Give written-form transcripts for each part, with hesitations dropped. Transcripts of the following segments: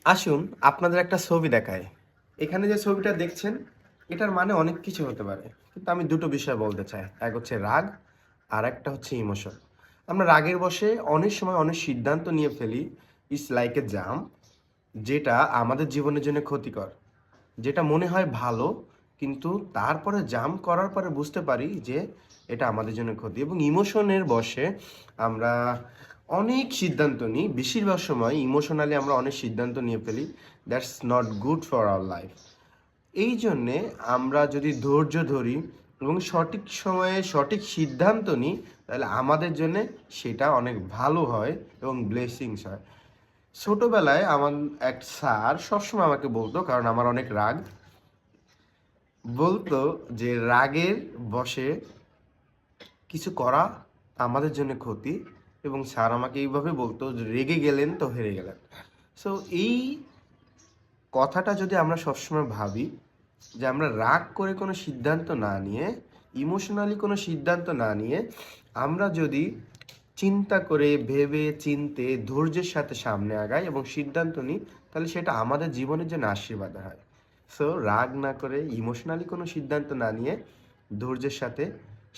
আসুন আপনাদের একটা ছবি দেখায়। এখানে যে ছবিটা দেখছেন এটার মানে অনেক কিছু হতে পারে, কিন্তু আমি দুটো বিষয় বলতে চাই। এক হচ্ছে রাগ, আর একটা হচ্ছে ইমোশন। আমরা রাগের বশে অনেক সময় অনেক সিদ্ধান্ত নিয়ে ফেলি, ইটস লাইক এ জাম, যেটা আমাদের জীবনের জন্য ক্ষতিকর, যেটা মনে হয় ভালো, কিন্তু তারপরে জাম করার পরে বুঝতে পারি যে এটা আমাদের জন্য ক্ষতি। এবং ইমোশনের বশে আমরা অনেক সিদ্ধান্ত নিই, বেশিরভাগ সময় ইমোশনালি আমরা অনেক সিদ্ধান্ত নিয়ে ফেলি, that's not good for our life. এই জন্যে আমরা যদি ধৈর্য ধরি এবং সঠিক সময়ে সঠিক সিদ্ধান্ত নিই, তাহলে আমাদের জন্যে সেটা অনেক ভালো হয় এবং ব্লেসিংস হয়। ছোটবেলায় আমার এক স্যার সবসময় আমাকে বলতো, কারণ আমার অনেক রাগ, বলতো যে রাগের বশে কিছু করা আমাদের জন্য ক্ষতি। এবং স্যার আমাকে এইভাবে বলতো যে রেগে গেলেন তো হেরে গেলেন। সো এই কথাটা যদি আমরা সবসময় ভাবি, যে আমরা রাগ করে কোনো সিদ্ধান্ত না নিয়ে, ইমোশনালি কোনো সিদ্ধান্ত না নিয়ে, আমরা যদি চিন্তা করে ভেবে চিনতে ধৈর্যের সাথে সামনে আগাই এবং সিদ্ধান্ত নিই, তাহলে সেটা আমাদের জীবনের জন্য আশীর্বাদ হয়। সো রাগ না করে ইমোশনালি কোনো সিদ্ধান্ত না নিয়ে ধৈর্যের সাথে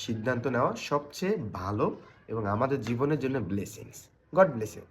সিদ্ধান্ত নেওয়া সবচেয়ে ভালো এবং আমাদের জীবনের জন্য ব্লেসিংস। God bless you.